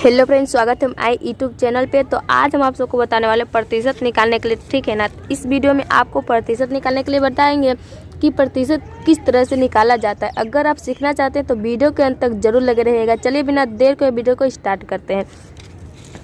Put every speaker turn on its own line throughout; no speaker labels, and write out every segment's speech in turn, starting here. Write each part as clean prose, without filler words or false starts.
Hello friends, स्वागत है आई YouTube channel पे। तो आज हम आप सबको बताने वाले प्रतिशत निकालने के लिए, ठीक है ना। इस वीडियो में आपको प्रतिशत निकालने के लिए बताएंगे कि प्रतिशत किस तरह से निकाला जाता है। अगर आप सीखना चाहते हैं तो वीडियो के अंत तक जरूर लगे रहिएगा। चलिए बिना देर के वीडियो को स्टार्ट करते हैं।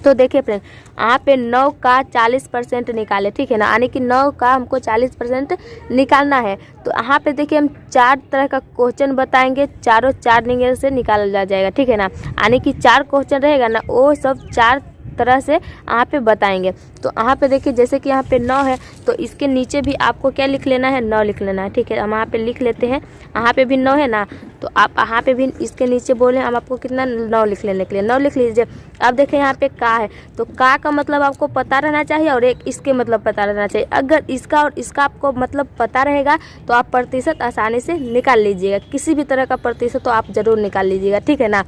तो देखिए फ्रेंड, यहाँ पे 9 का 40% निकाले, ठीक है ना। यानी कि 9 का हमको 40% निकालना है। तो यहाँ पे देखिए हम 4 तरह का क्वेश्चन बताएंगे, चारों 4 निगल से निकाला जाएगा, ठीक है ना। यानी कि 4 क्वेश्चन रहेगा ना, वो सब 4 तरह से यहाँ पे बताएंगे। तो यहाँ पे देखिए जैसे कि यहाँ पे 9 है तो इसके नीचे भी आपको क्या लिख लेना है, 9 लिख लेना है, ठीक है। हम यहाँ पे लिख लेते हैं, यहाँ पे भी 9 है ना, तो आप यहाँ पे भी इसके नीचे बोले हम आपको कितना 9 लिख लेने के लिए 9 लिख लीजिए। अब देखें यहाँ पे का है, तो का मतलब आपको पता रहना चाहिए और एक इसके मतलब पता रहना चाहिए। अगर इसका और इसका आपको मतलब पता रहेगा तो आप प्रतिशत आसानी से निकाल लीजिएगा। किसी भी तरह का प्रतिशत तो आप ज़रूर निकाल लीजिएगा, ठीक है ना।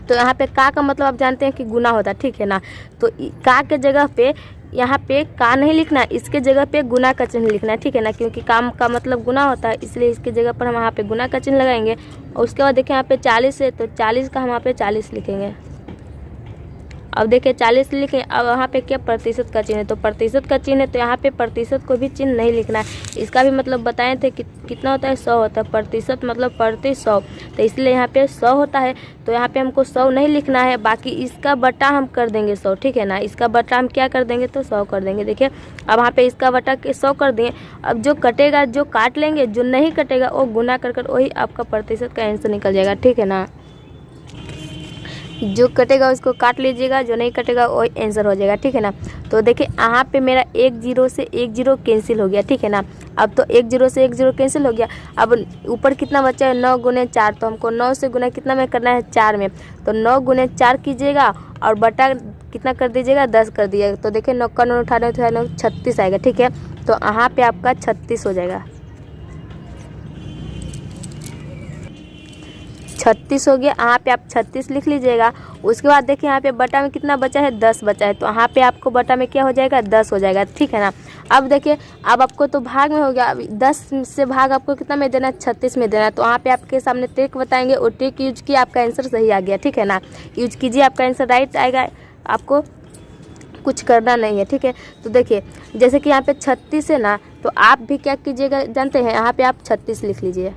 तो यहाँ पे का मतलब आप जानते हैं कि गुना होता है, ठीक है ना। तो का के जगह पे यहाँ पे का नहीं लिखना, इसके जगह पे गुना का चिन्ह लिखना है, ठीक है ना। क्योंकि काम का मतलब गुना होता है, इसलिए इसके जगह पर हम यहाँ पे गुना का चिन्ह लगाएंगे। और उसके बाद देखिए यहाँ पे 40 है तो 40 का हम यहाँ पे 40 लिखेंगे। अब देखिए 40 लिखे, अब यहाँ पे क्या प्रतिशत का चिन्ह है, तो प्रतिशत का चिन्ह है तो यहाँ पे प्रतिशत को भी चिन्ह नहीं लिखना है। इसका भी मतलब बताए थे कि कितना होता है, 100 होता है। प्रतिशत मतलब प्रति 100, तो इसलिए यहाँ पे 100 होता है। तो यहाँ पे हमको 100 नहीं लिखना है, बाकी इसका बटा हम कर देंगे 100, ठीक है ना। इसका बटा हम क्या कर देंगे, तो 100 कर देंगे। देखिए अब यहाँ पे इसका बटा के 100 कर दिए। अब जो कटेगा जो काट लेंगे, जो नहीं कटेगा वो गुना कर वही आपका प्रतिशत का आंसर निकल जाएगा, ठीक है ना। जो कटेगा उसको काट लीजिएगा, जो नहीं कटेगा वही आंसर हो जाएगा, ठीक है ना। तो देखिए यहाँ पे मेरा 1 0 से 1 0 कैंसिल हो गया, ठीक है ना। अब तो 1 0 से 1 0 कैंसिल हो गया। अब ऊपर कितना बचा है, 9 गुने 4, तो हमको 9 से गुना कितना में करना है, 4 में। तो 9 गुने 4 कीजिएगा और बटा कितना कर दीजिएगा, 10 कर दिएगा। तो देखिए 9 का 9 98 36 आएगा, ठीक है। तो यहाँ पे आपका 36 हो जाएगा, 36 हो गया। यहाँ पे आप 36 लिख लीजिएगा। उसके बाद देखिए यहाँ पे बटा में कितना बचा है, 10 बचा है। तो यहाँ पे आपको बटा में क्या हो जाएगा, 10 हो जाएगा, ठीक है ना। अब देखिए अब आपको तो भाग में हो गया, अब 10 से भाग आपको कितना में देना है, 36 में देना है। तो यहाँ पे आपके सामने ट्रिक बताएंगे, वो ट्रिक यूज किया, आपका आंसर सही आ गया, ठीक है ना। यूज कीजिए, आपका आंसर राइट आएगा, आपको कुछ करना नहीं है, ठीक है। तो देखिए जैसे कि यहाँ पे 36 है ना, तो आप भी क्या कीजिएगा जानते हैं, यहाँ पे आप 36 लिख लीजिए।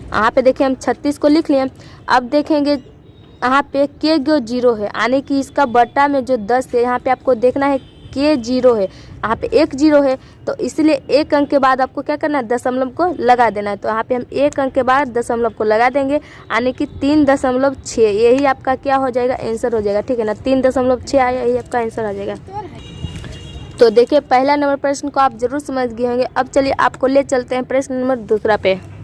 यहाँ पे देखिए हम 36 को लिख लिए। अब देखेंगे यहाँ पे के जो 0 है, यानी कि इसका बटा में जो 10 है, यहाँ पे आपको देखना है के 0 है, यहाँ पे 1 0 है। तो इसलिए 1 अंक के बाद आपको क्या करना है, दशमलव को लगा देना है। तो यहाँ पे हम 1 अंक के बाद दशमलव को लगा देंगे, यानी कि 3.6, यही आपका क्या हो जाएगा, आंसर हो जाएगा, ठीक है ना। 3.6 आया, यही आपका आंसर आ जाएगा। तो देखिए पहला नंबर प्रश्न को आप जरूर समझ गए होंगे। अब चलिए आपको ले चलते हैं प्रश्न नंबर दूसरा पे।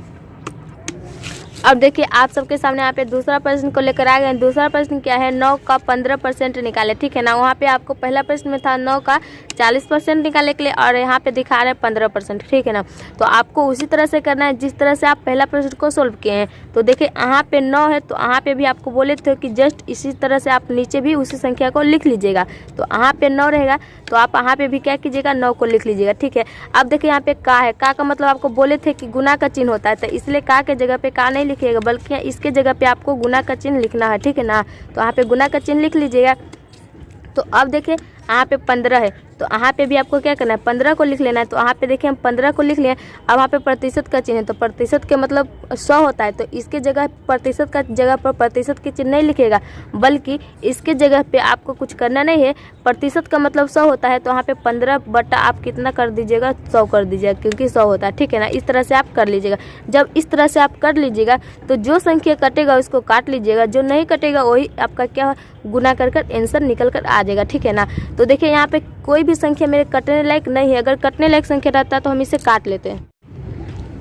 अब देखिए आप सबके सामने यहाँ पे दूसरा प्रश्न को लेकर आ गए। दूसरा प्रश्न क्या है, 9 का 15% निकाले, ठीक है ना। वहाँ पे आपको पहला प्रश्न में था 9 का 40% निकालने के लिए, और यहाँ पे दिखा रहे हैं 15%, ठीक है ना। तो आपको उसी तरह से करना है जिस तरह से आप पहला प्रश्न को सोल्व किए हैं। तो देखिए यहाँ पे 9 है, तो यहाँ पे भी आपको बोले थे कि जस्ट इसी तरह से आप नीचे भी उसी संख्या को लिख लीजिएगा। तो यहाँ पे 9 रहेगा, तो आप यहाँ पे भी क्या कीजिएगा, 9 को लिख लीजिएगा, ठीक है। अब देखिए यहाँ पे का है, का मतलब आपको बोले थे कि गुना का चिन्ह होता है, तो इसलिए का के जगह पे का नहीं लिखिएगा, बल्कि इसके जगह पे आपको गुना का चिन्ह लिखना है, ठीक है ना। तो यहाँ पे गुना का चिन्ह लिख लीजिएगा। तो अब देखिए यहाँ पे 15 है, तो यहाँ पे भी आपको क्या करना है, 15 को लिख लेना है। तो यहाँ पे देखिए हम 15 को लिख लिए। अब यहाँ पे प्रतिशत का चिन्ह है, तो प्रतिशत के मतलब 100 होता है, तो इसके जगह प्रतिशत का जगह पर प्रतिशत के चिन्ह नहीं लिखेगा, बल्कि इसके जगह पे आपको कुछ करना नहीं है। प्रतिशत का मतलब 100 होता है, तो यहाँ पे 15 बटा आप कितना कर दीजिएगा, 100 कर दीजिएगा, क्योंकि 100 होता है, ठीक है ना। इस तरह से आप कर लीजिएगा। जब इस तरह से आप कर लीजिएगा तो जो संख्या कटेगा उसको काट लीजिएगा, जो नहीं कटेगा वही आपका क्या गुना कर आंसर निकल कर आ जाएगा, ठीक है ना। तो देखिए यहाँ पे कोई भी संख्या मेरे कटने लायक नहीं है। अगर कटने लायक संख्या रहता तो हम इसे काट लेते हैं।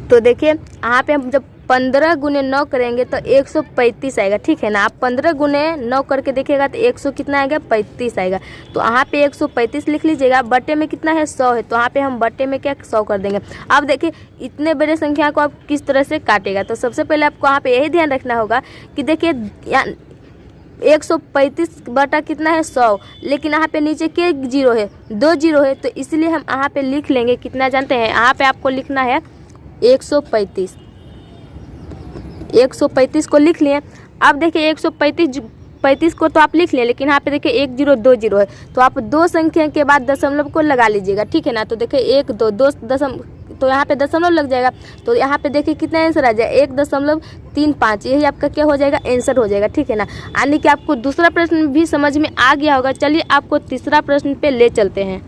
तो देखिए यहाँ पे हम जब 15 गुने 9 करेंगे तो 135 आएगा, ठीक है ना। आप 15 गुने 9 करके देखिएगा तो 100 कितना आएगा, 35 आएगा। तो यहाँ पे 135 लिख लीजिएगा। बटे में कितना है, 100 है, तो यहाँ पे हम बटे में क्या 100 कर देंगे। अब देखिए इतने बड़े संख्या को आप किस तरह से काटेगा। तो सबसे पहले आपको यहाँ पे यही ध्यान रखना होगा कि देखिए 135 बटा कितना है, 100, लेकिन यहाँ पे नीचे के 0 है, 2 0 है, तो इसलिए हम यहाँ पे लिख लेंगे कितना जानते हैं, यहाँ पे आपको लिखना है 135 को लिख लिए। अब देखिए 135 35 को तो आप लिख लें, लेकिन यहाँ पे देखिए 1 0 2 0 है, तो आप दो संख्या के बाद दशमलव को लगा लीजिएगा, ठीक है ना। तो देखिए 1 2 2 तो यहाँ पे दशमलव लग जाएगा, तो यहाँ पे देखिए कितना आंसर आ जाएगा 1.35, यही आपका क्या हो जाएगा, आंसर हो जाएगा, ठीक है ना। यानी कि आपको दूसरा प्रश्न भी समझ में आ गया होगा। चलिए आपको तीसरा प्रश्न पे ले चलते हैं।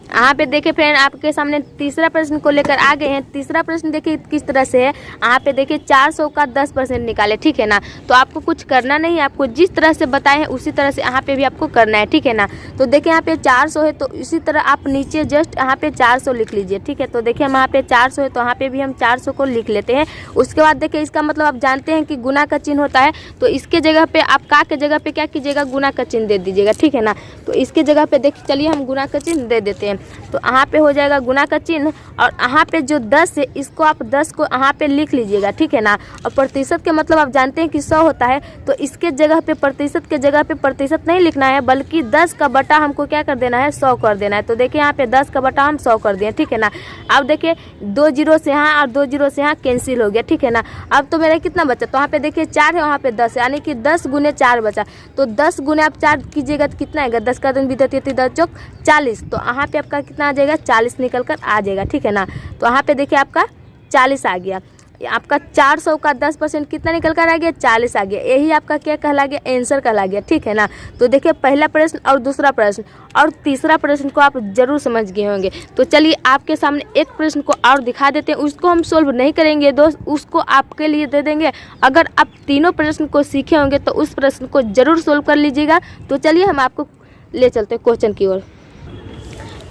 यहाँ पे देखिए फ्रेंड, आपके सामने तीसरा प्रश्न को लेकर आ गए हैं। तीसरा प्रश्न देखिए किस तरह से है। यहाँ पे देखिए 400 का 10% निकाले, ठीक है ना। तो आपको कुछ करना नहीं है, आपको जिस तरह से बताए हैं उसी तरह से यहाँ पे भी आपको करना है, ठीक है ना। तो देखिए यहाँ पे 400 है, तो इसी तरह आप नीचे जस्ट यहाँ पे 400 लिख लीजिए, ठीक है। तो देखिए हम यहाँ पे 400 है, तो यहाँ पे भी हम 400 को लिख लेते हैं। उसके बाद देखिए इसका मतलब आप जानते हैं कि गुना का चिन्ह होता है, तो इसके जगह पे आप का के जगह पे क्या कीजिएगा, गुना का चिन्ह दे दीजिएगा, ठीक है ना। तो इसके जगह पे देखिए, चलिए हम गुना का चिन्ह दे देते हैं। तो यहाँ पे हो जाएगा गुना का चिन्ह, और यहाँ पे जो 10 है इसको आप 10 को यहाँ पे लिख लीजिएगा, ठीक है ना। और प्रतिशत के मतलब आप जानते हैं कि 100 होता है, तो इसके जगह पे प्रतिशत के जगह पे प्रतिशत नहीं लिखना है, बल्कि 10 का बटा हमको क्या कर देना है, 100 कर देना है। तो देखिए यहाँ पे 10 का बटा हम 100 कर दिए, ठीक है ना। अब देखिए 2 0 से यहाँ और 2 0 से यहाँ कैंसिल हो गया, ठीक है ना। अब तो मेरा कितना बचा, तो यहाँ पे देखिए 4 है, वहाँ पे 10 है, यानी कि 10 गुने 4 बचा। तो 10 गुने आप 4 कीजिएगा तो कितना आएगा, 10 का 3 विद्युत 10 चौक 40, तो यहाँ पे आपका कितना आ जाएगा, 40 निकल कर आ जाएगा, ठीक है ना। तो यहाँ पे देखिए आपका 40 आ गया। आपका 400 का 10% कितना निकल कर आ गया, 40 आ गया। यही आपका क्या कहला गया, आंसर कहला गया, ठीक है ना। तो देखिए पहला प्रश्न और दूसरा प्रश्न और तीसरा प्रश्न को आप जरूर समझ गए होंगे। तो चलिए आपके सामने एक प्रश्न को और दिखा देते हैं, उसको हम सोल्व नहीं करेंगे दोस्त, उसको आपके लिए दे देंगे। अगर आप तीनों प्रश्न को सीखे होंगे तो उस प्रश्न को जरूर सोल्व कर लीजिएगा। तो चलिए हम आपको ले चलते हैं क्वेश्चन की ओर।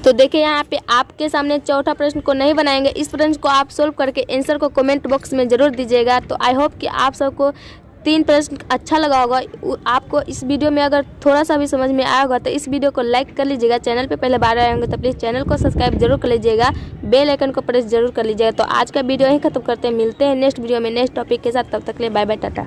तो देखिए यहाँ पे आपके सामने चौथा प्रश्न को नहीं बनाएंगे, इस प्रश्न को आप सोल्व करके आंसर को कमेंट बॉक्स में ज़रूर दीजिएगा। तो आई होप कि आप सबको 3 प्रश्न अच्छा लगा होगा। आपको इस वीडियो में अगर थोड़ा सा भी समझ में आया होगा तो इस वीडियो को लाइक कर लीजिएगा। चैनल पे पहले बार आए होंगे तो प्लीज़ चैनल को सब्सक्राइब जरूर कर लीजिएगा, बेल आइकन को प्रेस जरूर कर लीजिएगा। तो आज का वीडियो यहीं खत्म करते हैं, मिलते हैं नेक्स्ट वीडियो में नेक्स्ट टॉपिक के साथ। तब तक के लिए बाय बाय, टाटा।